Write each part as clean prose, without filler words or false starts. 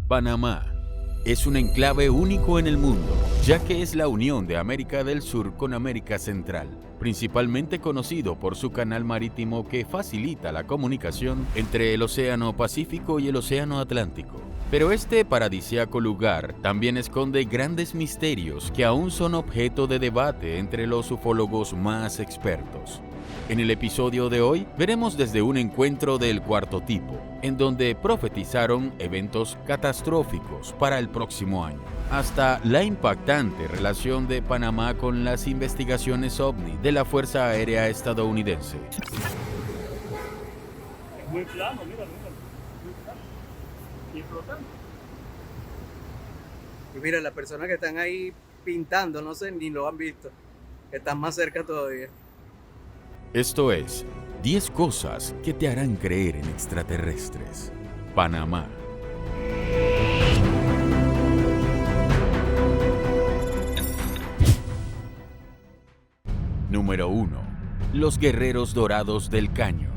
Panamá es un enclave único en el mundo, ya que es la unión de América del Sur con América Central, principalmente conocido por su canal marítimo que facilita la comunicación entre el Océano Pacífico y el Océano Atlántico. Pero este paradisíaco lugar también esconde grandes misterios que aún son objeto de debate entre los ufólogos más expertos. En el episodio de hoy veremos desde un encuentro del cuarto tipo, en donde profetizaron eventos catastróficos para el próximo año, hasta la impactante relación de Panamá con las investigaciones OVNI de la Fuerza Aérea Estadounidense. Es muy plano, mira, muy plano. Y flotando. Y mira, las personas que están ahí pintando, no sé, ni lo han visto. Están más cerca todavía. Esto es 10 cosas que te harán creer en extraterrestres. Panamá. Número 1. Los guerreros dorados del Caño.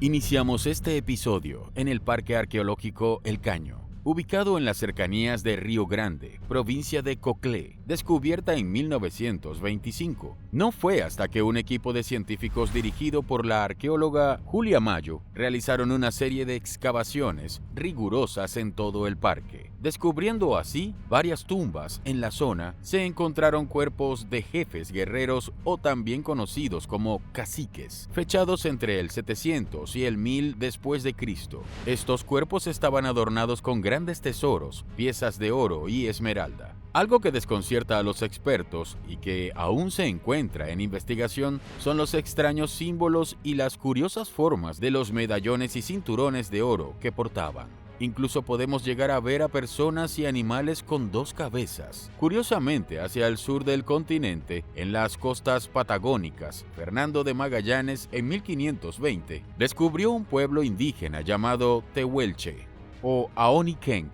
Iniciamos este episodio en el Parque Arqueológico El Caño, ubicado en las cercanías de Río Grande, provincia de Coclé, descubierta en 1925. No fue hasta que un equipo de científicos dirigido por la arqueóloga Julia Mayo realizaron una serie de excavaciones rigurosas en todo el parque. Descubriendo así varias tumbas en la zona, se encontraron cuerpos de jefes guerreros o también conocidos como caciques, fechados entre el 700 y el 1000 después de Cristo. Estos cuerpos estaban adornados con grandes tesoros, piezas de oro y esmeralda. Algo que desconcierta a los expertos y que aún se encuentra en investigación son los extraños símbolos y las curiosas formas de los medallones y cinturones de oro que portaban. Incluso podemos llegar a ver a personas y animales con dos cabezas. Curiosamente, hacia el sur del continente, en las costas patagónicas, Fernando de Magallanes, en 1520, descubrió un pueblo indígena llamado Tehuelche o Aonikenk.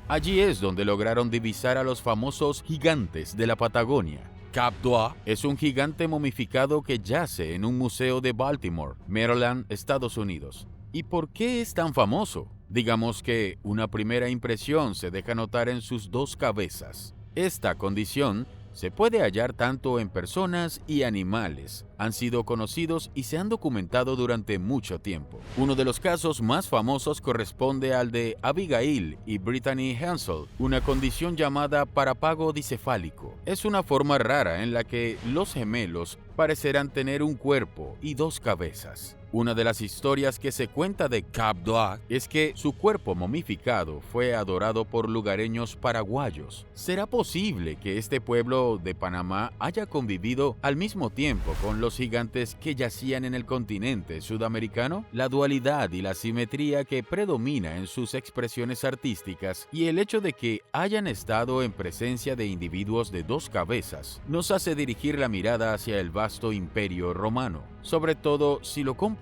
Allí es donde lograron divisar a los famosos gigantes de la Patagonia. Cap d'Oie es un gigante momificado que yace en un museo de Baltimore, Maryland, Estados Unidos. ¿Y por qué es tan famoso? Digamos que una primera impresión se deja notar en sus dos cabezas. Esta condición se puede hallar tanto en personas y animales. Han sido conocidos y se han documentado durante mucho tiempo. Uno de los casos más famosos corresponde al de Abigail y Brittany Hensel, una condición llamada parapago dicefálico. Es una forma rara en la que los gemelos parecerán tener un cuerpo y dos cabezas. Una de las historias que se cuenta de Cap d'Oie es que su cuerpo momificado fue adorado por lugareños paraguayos. ¿Será posible que este pueblo de Panamá haya convivido al mismo tiempo con los gigantes que yacían en el continente sudamericano? La dualidad y la simetría que predomina en sus expresiones artísticas y el hecho de que hayan estado en presencia de individuos de dos cabezas nos hace dirigir la mirada hacia el vasto imperio romano, sobre todo si lo comparamos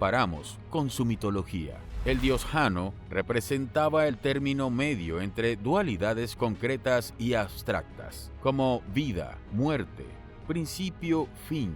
con su mitología. El dios Jano representaba el término medio entre dualidades concretas y abstractas, como vida, muerte, principio, fin,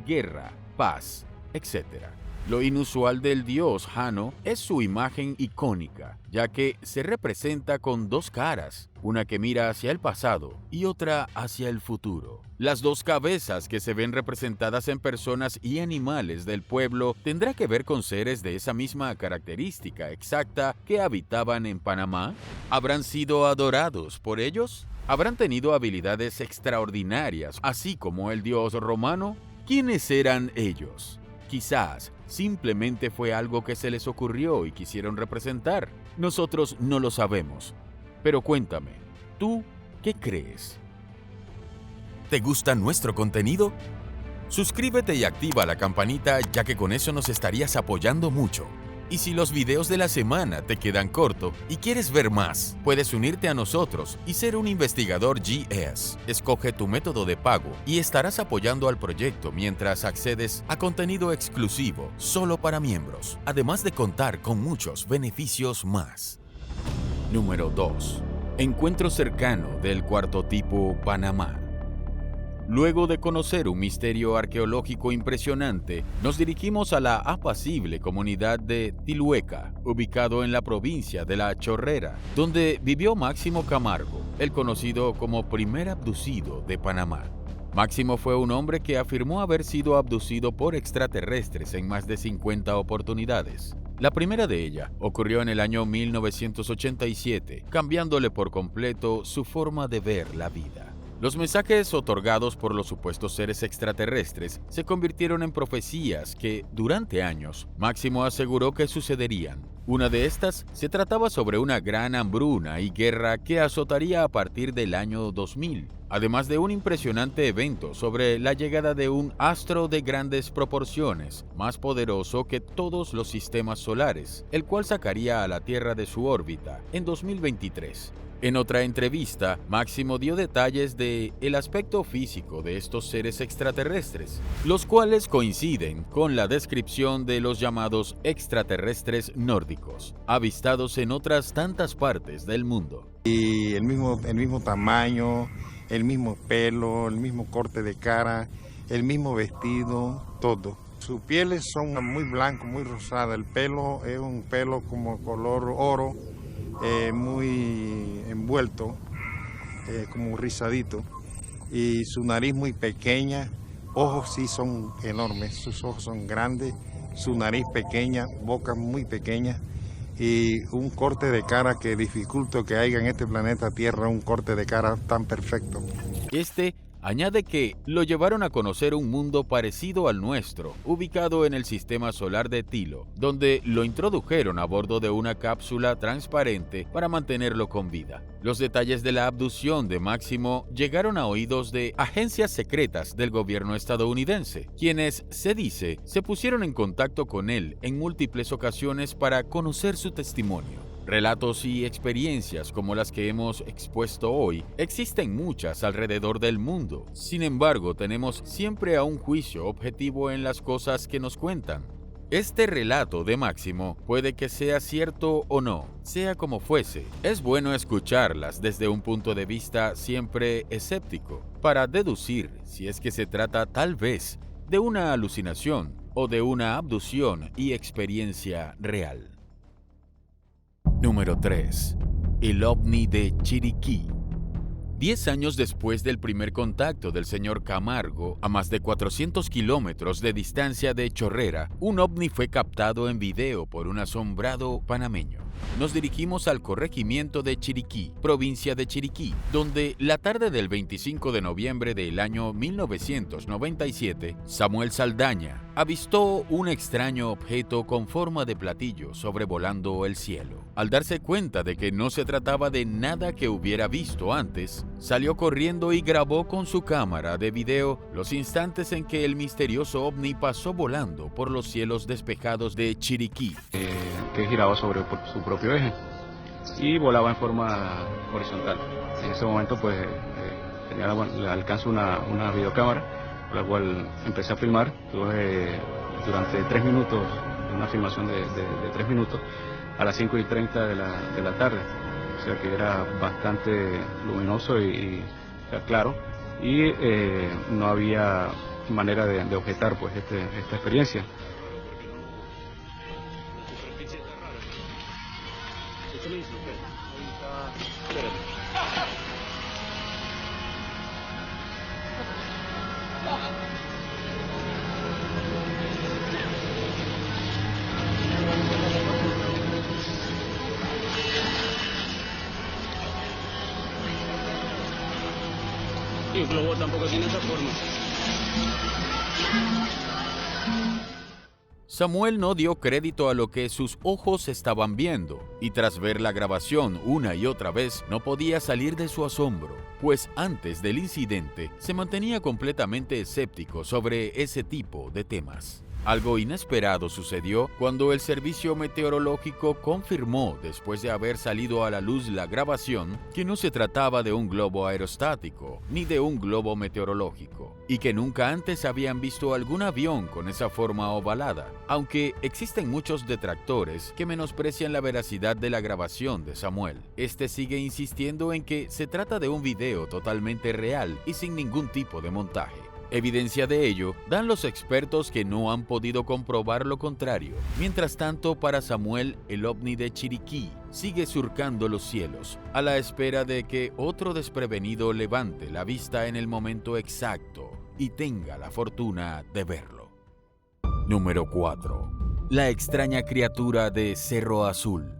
guerra, paz, etc. Lo inusual del dios Jano es su imagen icónica, ya que se representa con dos caras, una que mira hacia el pasado y otra hacia el futuro. Las dos cabezas que se ven representadas en personas y animales del pueblo tendrá que ver con seres de esa misma característica exacta que habitaban en Panamá. ¿Habrán sido adorados por ellos? ¿Habrán tenido habilidades extraordinarias, así como el dios romano? ¿Quiénes eran ellos? Quizás simplemente fue algo que se les ocurrió y quisieron representar. Nosotros no lo sabemos. Pero cuéntame, ¿tú qué crees? ¿Te gusta nuestro contenido? Suscríbete y activa la campanita, ya que con eso nos estarías apoyando mucho. Y si los videos de la semana te quedan corto y quieres ver más, puedes unirte a nosotros y ser un investigador GS. Escoge tu método de pago y estarás apoyando al proyecto mientras accedes a contenido exclusivo solo para miembros, además de contar con muchos beneficios más. Número 2. Encuentro cercano del cuarto tipo Panamá. Luego de conocer un misterio arqueológico impresionante, nos dirigimos a la apacible comunidad de Tilueca, ubicado en la provincia de La Chorrera, donde vivió Máximo Camargo, el conocido como primer abducido de Panamá. Máximo fue un hombre que afirmó haber sido abducido por extraterrestres en más de 50 oportunidades. La primera de ellas ocurrió en el año 1987, cambiándole por completo su forma de ver la vida. Los mensajes otorgados por los supuestos seres extraterrestres se convirtieron en profecías que, durante años, Máximo aseguró que sucederían. Una de estas se trataba sobre una gran hambruna y guerra que azotaría a partir del año 2000, además de un impresionante evento sobre la llegada de un astro de grandes proporciones, más poderoso que todos los sistemas solares, el cual sacaría a la Tierra de su órbita en 2023. En otra entrevista, Máximo dio detalles de el aspecto físico de estos seres extraterrestres, los cuales coinciden con la descripción de los llamados extraterrestres nórdicos, avistados en otras tantas partes del mundo. Y el mismo tamaño, el mismo pelo, el mismo corte de cara, el mismo vestido, todo. Sus pieles son muy blancos, muy rosadas, el pelo es un pelo como color oro, muy envuelto, como rizadito, y su nariz muy pequeña, ojos sí son enormes, sus ojos son grandes, su nariz pequeña, boca muy pequeña y un corte de cara que dificulta que haya en este planeta Tierra un corte de cara tan perfecto. Añade que lo llevaron a conocer un mundo parecido al nuestro, ubicado en el sistema solar de Tilo, donde lo introdujeron a bordo de una cápsula transparente para mantenerlo con vida. Los detalles de la abducción de Máximo llegaron a oídos de agencias secretas del gobierno estadounidense, quienes, se dice, se pusieron en contacto con él en múltiples ocasiones para conocer su testimonio. Relatos y experiencias como las que hemos expuesto hoy existen muchas alrededor del mundo. Sin embargo, tenemos siempre a un juicio objetivo en las cosas que nos cuentan. Este relato de Máximo puede que sea cierto o no, sea como fuese. Es bueno escucharlas desde un punto de vista siempre escéptico, para deducir si es que se trata tal vez de una alucinación o de una abducción y experiencia real. Número 3. El ovni de Chiriquí. 10 años después del primer contacto del señor Camargo, a más de 400 kilómetros de distancia de Chorrera, un ovni fue captado en video por un asombrado panameño. Nos dirigimos al corregimiento de Chiriquí, provincia de Chiriquí, donde la tarde del 25 de noviembre del año 1997, Samuel Saldaña avistó un extraño objeto con forma de platillo sobrevolando el cielo. Al darse cuenta de que no se trataba de nada que hubiera visto antes, salió corriendo y grabó con su cámara de video los instantes en que el misterioso ovni pasó volando por los cielos despejados de Chiriquí. Que giraba sobre su propio eje y volaba en forma horizontal. En ese momento pues tenía al alcance una videocámara, por la cual empecé a filmar. Tuve durante 3 minutos, una filmación de 3 minutos, a las 5:30 de la tarde. O sea que era bastante luminoso y claro, y no había manera de objetar pues esta experiencia. Y el globo tampoco tiene esa forma. Samuel no dio crédito a lo que sus ojos estaban viendo, y tras ver la grabación una y otra vez no podía salir de su asombro, pues antes del incidente se mantenía completamente escéptico sobre ese tipo de temas. Algo inesperado sucedió cuando el servicio meteorológico confirmó, después de haber salido a la luz la grabación, que no se trataba de un globo aerostático ni de un globo meteorológico, y que nunca antes habían visto algún avión con esa forma ovalada, aunque existen muchos detractores que menosprecian la veracidad de la grabación de Samuel. Este sigue insistiendo en que se trata de un video totalmente real y sin ningún tipo de montaje. Evidencia de ello dan los expertos que no han podido comprobar lo contrario. Mientras tanto, para Samuel, el ovni de Chiriquí sigue surcando los cielos, a la espera de que otro desprevenido levante la vista en el momento exacto y tenga la fortuna de verlo. Número 4. La extraña criatura de Cerro Azul.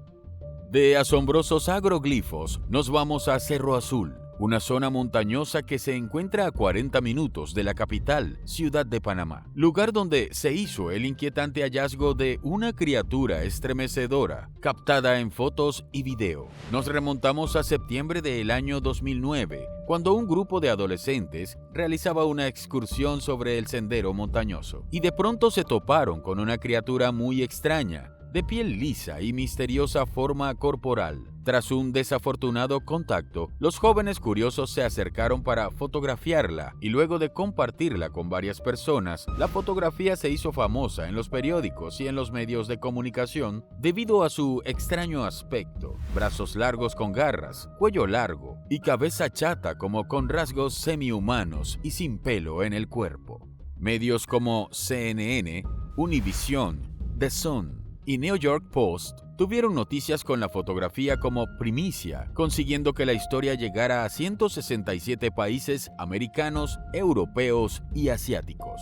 De asombrosos agroglifos, nos vamos a Cerro Azul, una zona montañosa que se encuentra a 40 minutos de la capital, Ciudad de Panamá, lugar donde se hizo el inquietante hallazgo de una criatura estremecedora, captada en fotos y video. Nos remontamos a septiembre del año 2009, cuando un grupo de adolescentes realizaba una excursión sobre el sendero montañoso, y de pronto se toparon con una criatura muy extraña, de piel lisa y misteriosa forma corporal. Tras un desafortunado contacto, los jóvenes curiosos se acercaron para fotografiarla y luego de compartirla con varias personas, la fotografía se hizo famosa en los periódicos y en los medios de comunicación debido a su extraño aspecto: brazos largos con garras, cuello largo y cabeza chata como con rasgos semi-humanos y sin pelo en el cuerpo. Medios como CNN, Univision, The Sun y New York Post tuvieron noticias con la fotografía como primicia, consiguiendo que la historia llegara a 167 países americanos, europeos y asiáticos.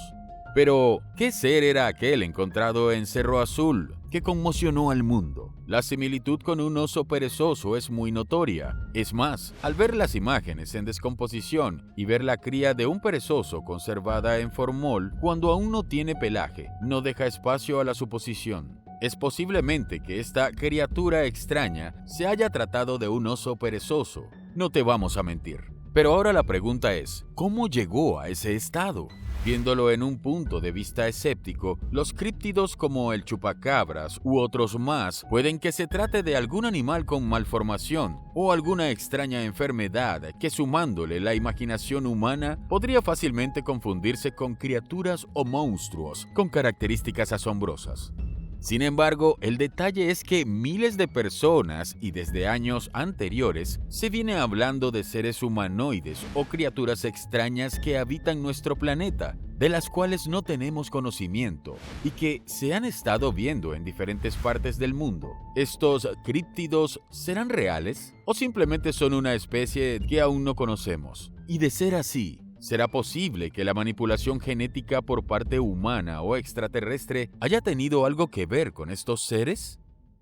Pero, ¿qué ser era aquel encontrado en Cerro Azul que conmocionó al mundo? La similitud con un oso perezoso es muy notoria. Es más, al ver las imágenes en descomposición y ver la cría de un perezoso conservada en formol cuando aún no tiene pelaje, no deja espacio a la suposición. Es posiblemente que esta criatura extraña se haya tratado de un oso perezoso. No te vamos a mentir. Pero ahora la pregunta es, ¿cómo llegó a ese estado? Viéndolo en un punto de vista escéptico, los críptidos como el chupacabras u otros más pueden que se trate de algún animal con malformación o alguna extraña enfermedad que, sumándole la imaginación humana, podría fácilmente confundirse con criaturas o monstruos con características asombrosas. Sin embargo, el detalle es que miles de personas y desde años anteriores se viene hablando de seres humanoides o criaturas extrañas que habitan nuestro planeta, de las cuales no tenemos conocimiento y que se han estado viendo en diferentes partes del mundo. ¿Estos críptidos serán reales o simplemente son una especie que aún no conocemos? Y de ser así, ¿será posible que la manipulación genética por parte humana o extraterrestre haya tenido algo que ver con estos seres?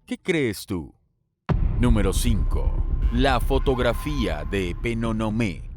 ¿Qué crees tú? Número 5. La fotografía de Penonomé.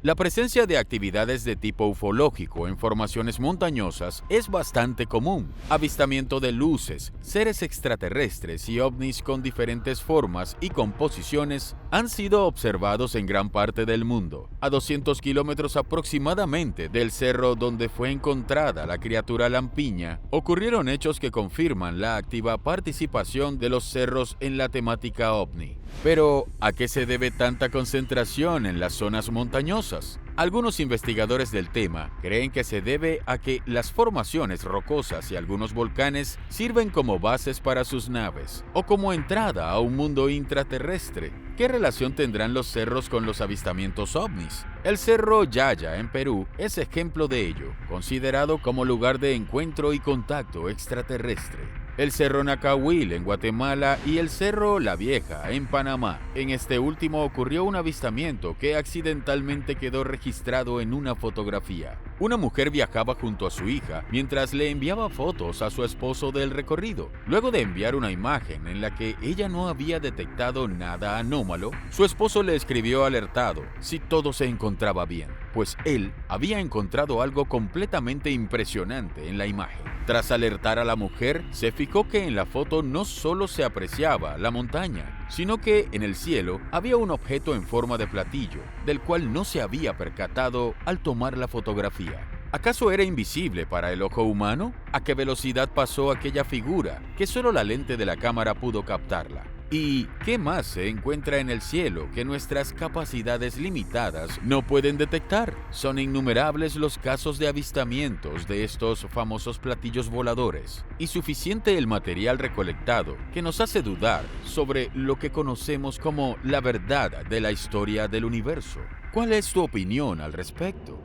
La presencia de actividades de tipo ufológico en formaciones montañosas es bastante común. Avistamiento de luces, seres extraterrestres y ovnis con diferentes formas y composiciones han sido observados en gran parte del mundo. A 200 kilómetros aproximadamente del cerro donde fue encontrada la criatura lampiña, ocurrieron hechos que confirman la activa participación de los cerros en la temática ovni. Pero, ¿a qué se debe tanta concentración en las zonas montañosas? Algunos investigadores del tema creen que se debe a que las formaciones rocosas y algunos volcanes sirven como bases para sus naves, o como entrada a un mundo intraterrestre. ¿Qué relación tendrán los cerros con los avistamientos ovnis? El Cerro Yaya en Perú es ejemplo de ello, considerado como lugar de encuentro y contacto extraterrestre. El Cerro Nacahuil en Guatemala y el Cerro La Vieja en Panamá. En este último ocurrió un avistamiento que accidentalmente quedó registrado en una fotografía. Una mujer viajaba junto a su hija mientras le enviaba fotos a su esposo del recorrido. Luego de enviar una imagen en la que ella no había detectado nada anómalo, su esposo le escribió alertado si todo se encontraba bien, pues él había encontrado algo completamente impresionante en la imagen. Tras alertar a la mujer, se fijó que en la foto no solo se apreciaba la montaña, sino que en el cielo había un objeto en forma de platillo, del cual no se había percatado al tomar la fotografía. ¿Acaso era invisible para el ojo humano? ¿A qué velocidad pasó aquella figura que solo la lente de la cámara pudo captarla? ¿Y qué más se encuentra en el cielo que nuestras capacidades limitadas no pueden detectar? Son innumerables los casos de avistamientos de estos famosos platillos voladores, y suficiente el material recolectado que nos hace dudar sobre lo que conocemos como la verdad de la historia del universo. ¿Cuál es tu opinión al respecto?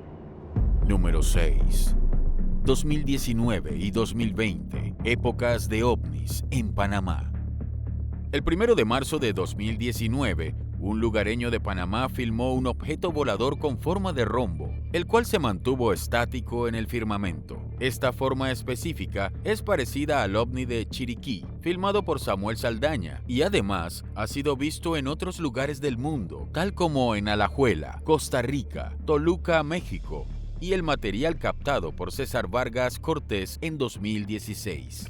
Número 6. 2019 y 2020, épocas de ovnis en Panamá. El 1 de marzo de 2019, un lugareño de Panamá filmó un objeto volador con forma de rombo, el cual se mantuvo estático en el firmamento. Esta forma específica es parecida al ovni de Chiriquí, filmado por Samuel Saldaña, y además ha sido visto en otros lugares del mundo, tal como en Alajuela, Costa Rica, Toluca, México, y el material captado por César Vargas Cortés en 2016.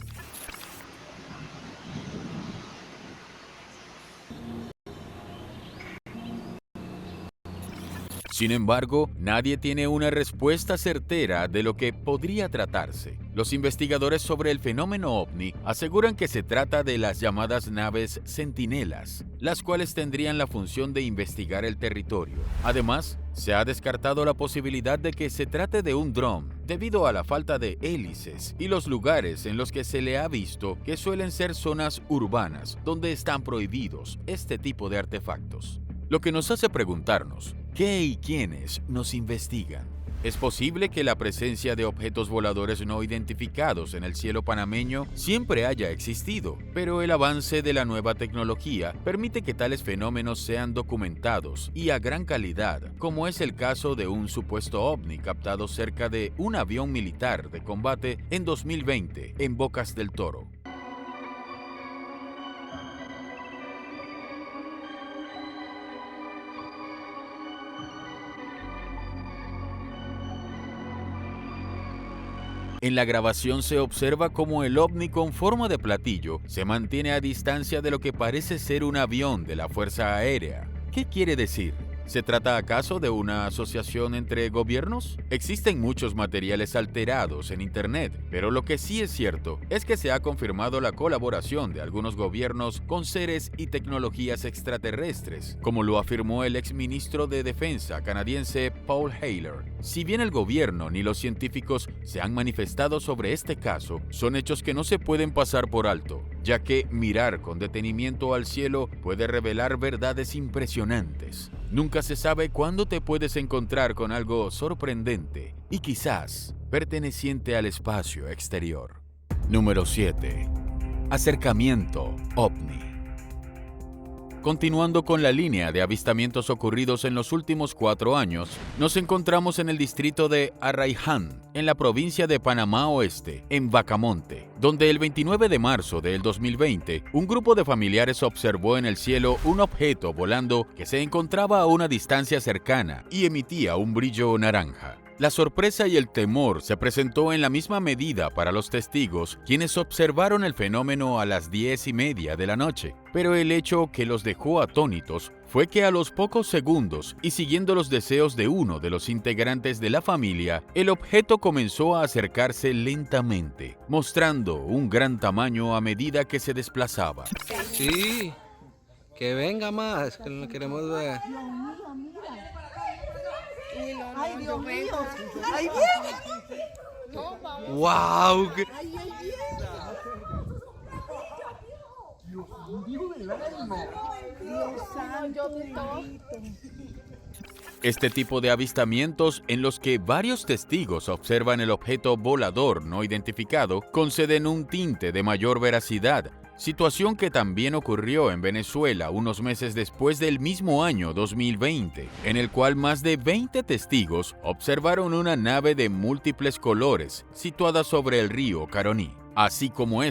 Sin embargo, nadie tiene una respuesta certera de lo que podría tratarse. Los investigadores sobre el fenómeno ovni aseguran que se trata de las llamadas naves centinelas, las cuales tendrían la función de investigar el territorio. Además, se ha descartado la posibilidad de que se trate de un dron, debido a la falta de hélices y los lugares en los que se le ha visto que suelen ser zonas urbanas, donde están prohibidos este tipo de artefactos. Lo que nos hace preguntarnos, ¿qué y quiénes nos investigan? Es posible que la presencia de objetos voladores no identificados en el cielo panameño siempre haya existido, pero el avance de la nueva tecnología permite que tales fenómenos sean documentados y a gran calidad, como es el caso de un supuesto ovni captado cerca de un avión militar de combate en 2020 en Bocas del Toro. En la grabación se observa cómo el ovni con forma de platillo se mantiene a distancia de lo que parece ser un avión de la Fuerza Aérea. ¿Qué quiere decir? ¿Se trata acaso de una asociación entre gobiernos? Existen muchos materiales alterados en Internet, pero lo que sí es cierto es que se ha confirmado la colaboración de algunos gobiernos con seres y tecnologías extraterrestres, como lo afirmó el exministro de Defensa canadiense Paul Haler. Si bien el gobierno ni los científicos se han manifestado sobre este caso, son hechos que no se pueden pasar por alto, ya que mirar con detenimiento al cielo puede revelar verdades impresionantes. Nunca se sabe cuándo te puedes encontrar con algo sorprendente y quizás perteneciente al espacio exterior. Número 7. Acercamiento ovni. Continuando con la línea de avistamientos ocurridos en los últimos 4 años, nos encontramos en el distrito de Arraiján, en la provincia de Panamá Oeste, en Bacamonte, donde el 29 de marzo del 2020, un grupo de familiares observó en el cielo un objeto volando que se encontraba a una distancia cercana y emitía un brillo naranja. La sorpresa y el temor se presentó en la misma medida para los testigos, quienes observaron el fenómeno a las 10:30 de la noche. Pero el hecho que los dejó atónitos fue que a los pocos segundos, y siguiendo los deseos de uno de los integrantes de la familia, el objeto comenzó a acercarse lentamente, mostrando un gran tamaño a medida que se desplazaba. Sí, que venga más, que lo queremos ver. Ay, Dios mío. Ay, viene. ¡Wow! Este tipo de avistamientos, en los que varios testigos observan el objeto volador no identificado, conceden un tinte de mayor veracidad, situación que también ocurrió en Venezuela unos meses después del mismo año 2020, en el cual más de 20 testigos observaron una nave de múltiples colores situada sobre el río Caroní. Así como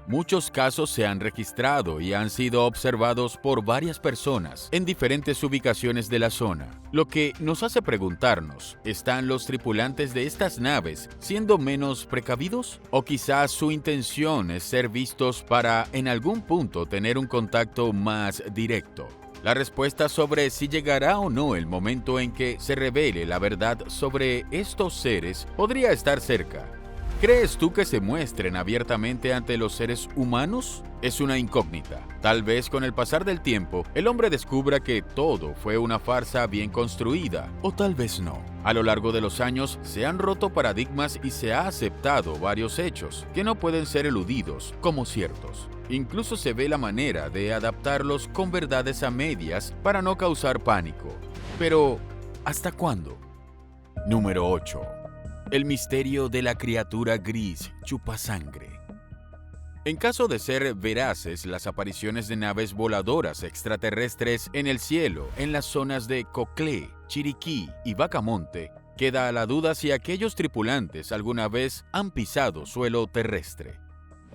muchos casos se han registrado y han sido observados por varias personas en diferentes ubicaciones de la zona, lo que nos hace preguntarnos, ¿están los tripulantes de estas naves siendo menos precavidos? ¿O quizás su intención es ser vistos para en algún punto tener un contacto más directo? La respuesta sobre si llegará o no el momento en que se revele la verdad sobre estos seres podría estar cerca. ¿Crees tú que se muestren abiertamente ante los seres humanos? Es una incógnita. Tal vez con el pasar del tiempo, el hombre descubra que todo fue una farsa bien construida, o tal vez no. A lo largo de los años, se han roto paradigmas y se ha aceptado varios hechos que no pueden ser eludidos como ciertos. Incluso se ve la manera de adaptarlos con verdades a medias para no causar pánico. Pero, ¿hasta cuándo? Número 8. El misterio de la criatura gris chupasangre. En caso de ser veraces las apariciones de naves voladoras extraterrestres en el cielo en las zonas de Coclé, Chiriquí y Bacamonte, queda a la duda si aquellos tripulantes alguna vez han pisado suelo terrestre.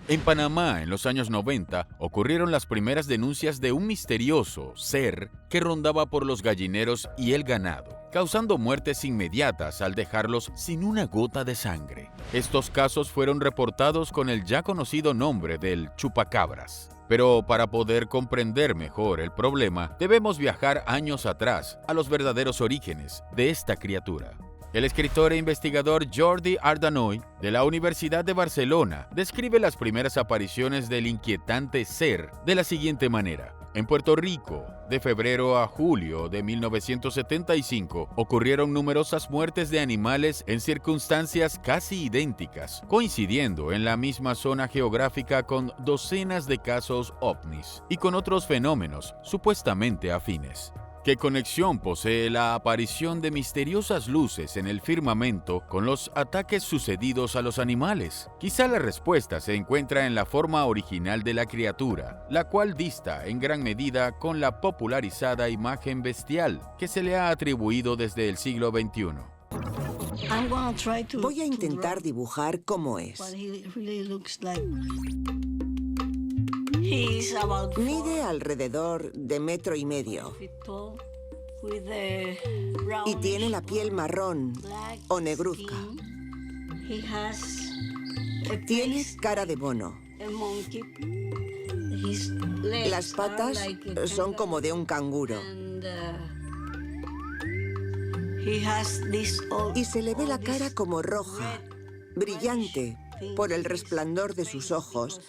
En Panamá, en los años 90, ocurrieron las primeras denuncias de un misterioso ser que rondaba por los gallineros y el ganado, causando muertes inmediatas al dejarlos sin una gota de sangre. Estos casos fueron reportados con el ya conocido nombre del chupacabras. Pero para poder comprender mejor el problema, debemos viajar años atrás, a los verdaderos orígenes de esta criatura. El escritor e investigador Jordi Ardanoy, de la Universidad de Barcelona, describe las primeras apariciones del inquietante ser de la siguiente manera. En Puerto Rico, de febrero a julio de 1975, ocurrieron numerosas muertes de animales en circunstancias casi idénticas, coincidiendo en la misma zona geográfica con docenas de casos ovnis y con otros fenómenos supuestamente afines. ¿Qué conexión posee la aparición de misteriosas luces en el firmamento con los ataques sucedidos a los animales? Quizá la respuesta se encuentra en la forma original de la criatura, la cual dista en gran medida con la popularizada imagen bestial que se le ha atribuido desde el siglo XXI. Voy a intentar dibujar cómo es. Mide alrededor de 1,5 metros y tiene la piel marrón o negruzca. Tiene cara de mono. Las patas son como de un canguro. Y se le ve la cara como roja, brillante por el resplandor de sus ojos,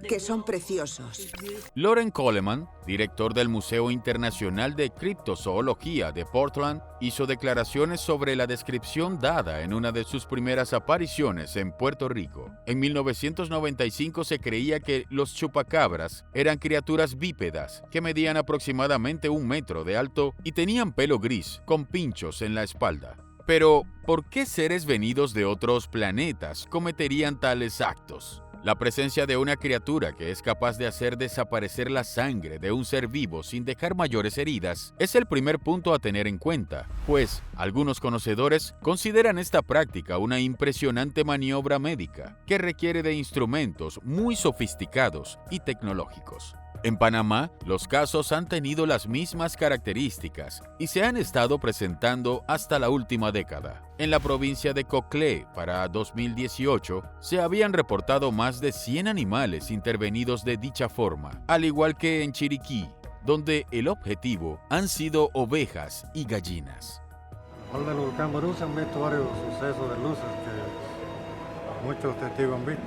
que son preciosos. Loren Coleman, director del Museo Internacional de Criptozoología de Portland, hizo declaraciones sobre la descripción dada en una de sus primeras apariciones en Puerto Rico. En 1995 se creía que los chupacabras eran criaturas bípedas que medían aproximadamente 1 metro de alto y tenían pelo gris con pinchos en la espalda. Pero, ¿por qué seres venidos de otros planetas cometerían tales actos? La presencia de una criatura que es capaz de hacer desaparecer la sangre de un ser vivo sin dejar mayores heridas es el primer punto a tener en cuenta, pues algunos conocedores consideran esta práctica una impresionante maniobra médica que requiere de instrumentos muy sofisticados y tecnológicos. En Panamá, los casos han tenido las mismas características y se han estado presentando hasta la última década. En la provincia de Coclé, para 2018, se habían reportado más de 100 animales intervenidos de dicha forma, al igual que en Chiriquí, donde el objetivo han sido ovejas y gallinas. Al del volcán Barú se han visto varios sucesos de luces que muchos testigos han visto.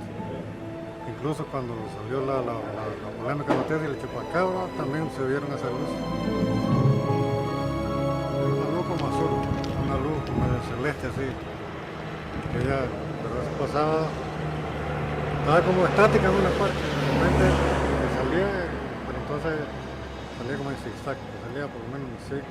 Incluso cuando salió la polémica noticia del chupacabra, también se vieron esas luces. Una luz como azul, una luz como celeste así, que ya, pero eso pasaba, estaba como estática en una parte, de repente salía, pero entonces salía como en zigzag, salía por lo menos en zig.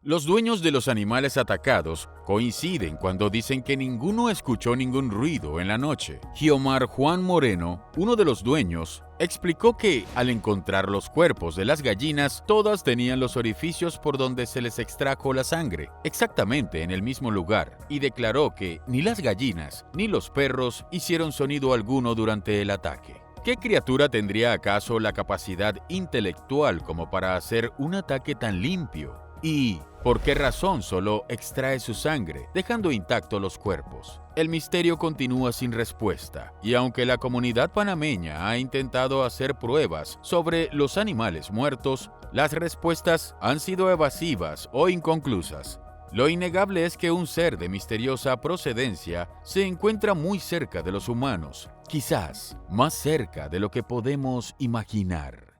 Los dueños de los animales atacados coinciden cuando dicen que ninguno escuchó ningún ruido en la noche. Giomar Juan Moreno, uno de los dueños, explicó que al encontrar los cuerpos de las gallinas, todas tenían los orificios por donde se les extrajo la sangre, exactamente en el mismo lugar, y declaró que ni las gallinas ni los perros hicieron sonido alguno durante el ataque. ¿Qué criatura tendría acaso la capacidad intelectual como para hacer un ataque tan limpio ¿Y por qué razón solo extrae su sangre, dejando intactos los cuerpos? El misterio continúa sin respuesta, y aunque la comunidad panameña ha intentado hacer pruebas sobre los animales muertos, las respuestas han sido evasivas o inconclusas. Lo innegable es que un ser de misteriosa procedencia se encuentra muy cerca de los humanos, quizás más cerca de lo que podemos imaginar.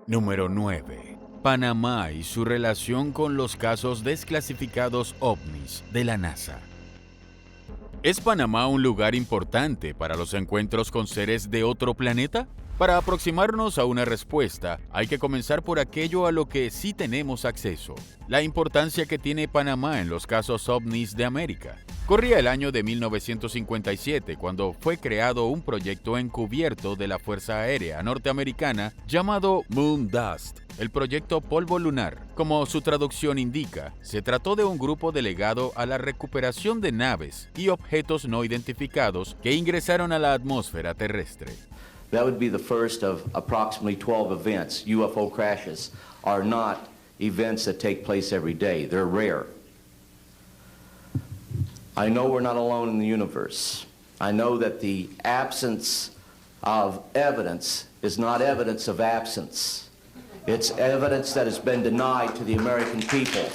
Número 9. Panamá y su relación con los casos desclasificados ovnis de la NASA. ¿Es Panamá un lugar importante para los encuentros con seres de otro planeta? Para aproximarnos a una respuesta, hay que comenzar por aquello a lo que sí tenemos acceso: la importancia que tiene Panamá en los casos ovnis de América. Corría el año de 1957 cuando fue creado un proyecto encubierto de la Fuerza Aérea Norteamericana llamado Moon Dust, el proyecto Polvo Lunar. Como su traducción indica, se trató de un grupo delegado a la recuperación de naves y objetos no identificados que ingresaron a la atmósfera terrestre. That would be the first of approximately 12 events. UFO crashes are not events that take place every day. They're rare. I know we're not alone in the universe. I know that the absence of evidence is not evidence of absence. It's evidence that has been denied to the American people.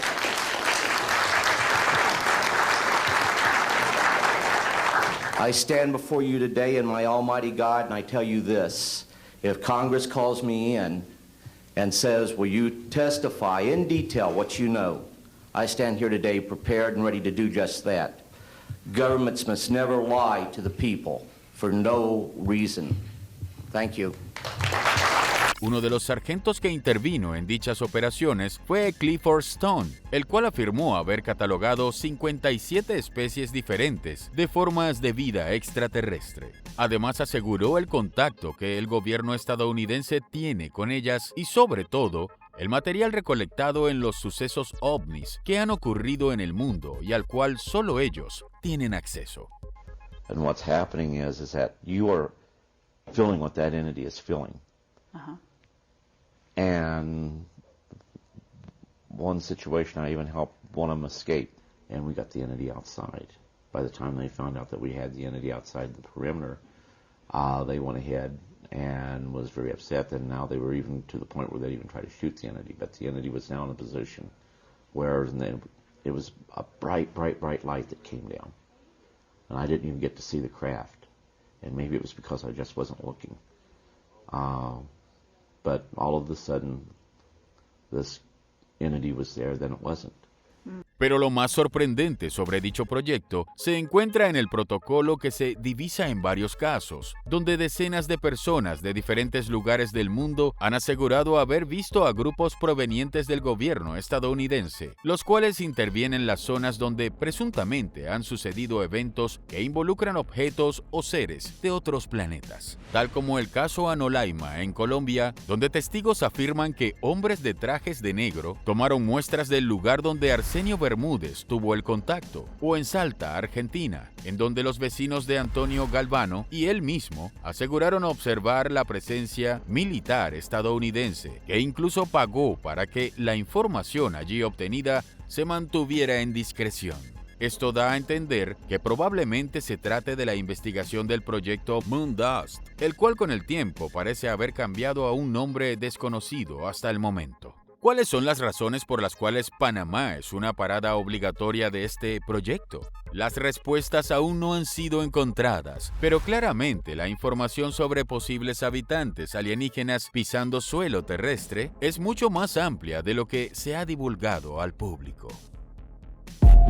I stand before you today in my almighty God, and I tell you this: if Congress calls me in and says, will you testify in detail what you know, I stand here today prepared and ready to do just that. Governments must never lie to the people for no reason. Thank you. Uno de los sargentos que intervino en dichas operaciones fue Clifford Stone, el cual afirmó haber catalogado 57 especies diferentes de formas de vida extraterrestre. Además, aseguró el contacto que el gobierno estadounidense tiene con ellas y, sobre todo, el material recolectado en los sucesos ovnis que han ocurrido en el mundo y al cual solo ellos tienen acceso. And what's happening is that you are feeling what that entity is feeling. And one situation, I even helped one of them escape, and we got the entity outside. By the time they found out that we had the entity outside the perimeter, they went ahead and was very upset, and now they were even to the point where they even tried to shoot the entity, but the entity was now in a position where it was a bright, bright, bright light that came down, and I didn't even get to see the craft, and maybe it was because I just wasn't looking. But all of a sudden, this entity was there, then it wasn't. Pero lo más sorprendente sobre dicho proyecto se encuentra en el protocolo que se divisa en varios casos, donde decenas de personas de diferentes lugares del mundo han asegurado haber visto a grupos provenientes del gobierno estadounidense, los cuales intervienen en las zonas donde presuntamente han sucedido eventos que involucran objetos o seres de otros planetas, tal como el caso Anolaima en Colombia, donde testigos afirman que hombres de trajes de negro tomaron muestras del lugar donde Arsenio Bermúdez tuvo el contacto, o en Salta, Argentina, en donde los vecinos de Antonio Galvano y él mismo aseguraron observar la presencia militar estadounidense, que incluso pagó para que la información allí obtenida se mantuviera en discreción. Esto da a entender que probablemente se trate de la investigación del proyecto Moon Dust, el cual con el tiempo parece haber cambiado a un nombre desconocido hasta el momento. ¿Cuáles son las razones por las cuales Panamá es una parada obligatoria de este proyecto? Las respuestas aún no han sido encontradas, pero claramente la información sobre posibles habitantes alienígenas pisando suelo terrestre es mucho más amplia de lo que se ha divulgado al público.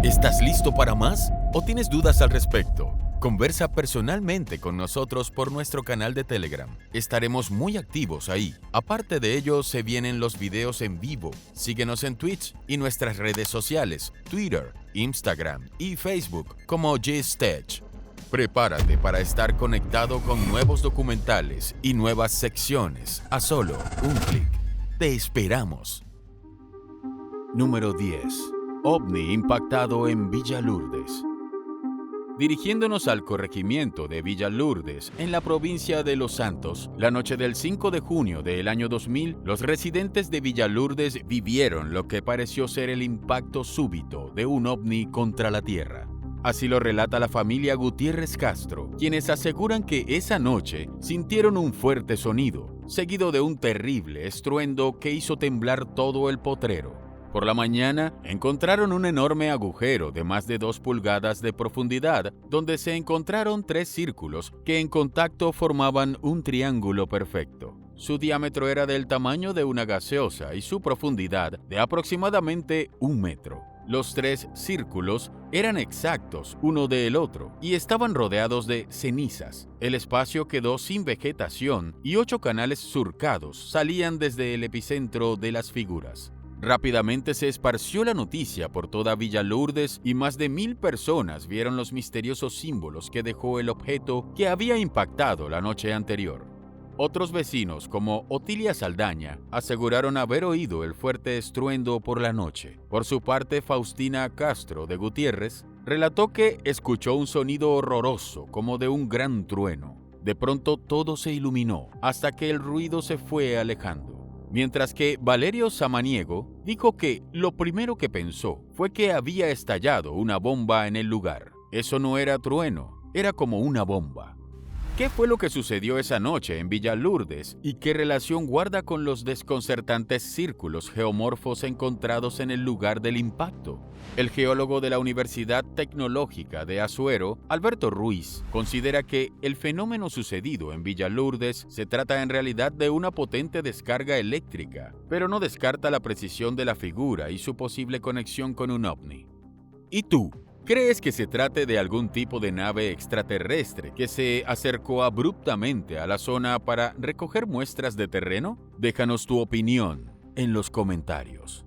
¿Estás listo para más? ¿O tienes dudas al respecto? Conversa personalmente con nosotros por nuestro canal de Telegram. Estaremos muy activos ahí. Aparte de ello, se vienen los videos en vivo. Síguenos en Twitch y nuestras redes sociales, Twitter, Instagram y Facebook como GStech. Prepárate para estar conectado con nuevos documentales y nuevas secciones a solo un clic. Te esperamos. Número 10. OVNI impactado en Villa Lourdes. Dirigiéndonos al corregimiento de Villa Lourdes, en la provincia de Los Santos, la noche del 5 de junio del año 2000, los residentes de Villa Lourdes vivieron lo que pareció ser el impacto súbito de un ovni contra la Tierra. Así lo relata la familia Gutiérrez Castro, quienes aseguran que esa noche sintieron un fuerte sonido, seguido de un terrible estruendo que hizo temblar todo el potrero. Por la mañana, encontraron un enorme agujero de más de 2 pulgadas de profundidad, donde se encontraron 3 círculos que en contacto formaban un triángulo perfecto. Su diámetro era del tamaño de una gaseosa y su profundidad de aproximadamente 1 metro. Los 3 círculos eran exactos uno del otro y estaban rodeados de cenizas. El espacio quedó sin vegetación y 8 canales surcados salían desde el epicentro de las figuras. Rápidamente se esparció la noticia por toda Villa Lourdes y más de 1000 personas vieron los misteriosos símbolos que dejó el objeto que había impactado la noche anterior. Otros vecinos, como Otilia Saldaña, aseguraron haber oído el fuerte estruendo por la noche. Por su parte, Faustina Castro de Gutiérrez relató que escuchó un sonido horroroso como de un gran trueno. De pronto todo se iluminó hasta que el ruido se fue alejando. Mientras que Valerio Samaniego dijo que lo primero que pensó fue que había estallado una bomba en el lugar. Eso no era trueno, era como una bomba. ¿Qué fue lo que sucedió esa noche en Villa Lourdes y qué relación guarda con los desconcertantes círculos geomorfos encontrados en el lugar del impacto? El geólogo de la Universidad Tecnológica de Azuero, Alberto Ruiz, considera que el fenómeno sucedido en Villa Lourdes se trata en realidad de una potente descarga eléctrica, pero no descarta la precisión de la figura y su posible conexión con un ovni. ¿Y tú? ¿Crees que se trate de algún tipo de nave extraterrestre que se acercó abruptamente a la zona para recoger muestras de terreno? Déjanos tu opinión en los comentarios.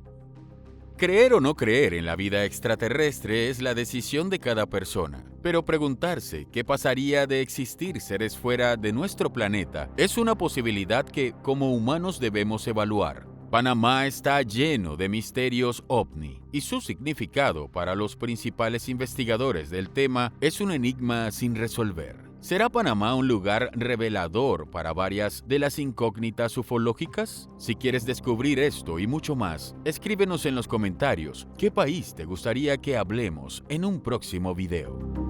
Creer o no creer en la vida extraterrestre es la decisión de cada persona, pero preguntarse qué pasaría de existir seres fuera de nuestro planeta es una posibilidad que como humanos debemos evaluar. Panamá está lleno de misterios ovni y su significado para los principales investigadores del tema es un enigma sin resolver. ¿Será Panamá un lugar revelador para varias de las incógnitas ufológicas? Si quieres descubrir esto y mucho más, escríbenos en los comentarios qué país te gustaría que hablemos en un próximo video.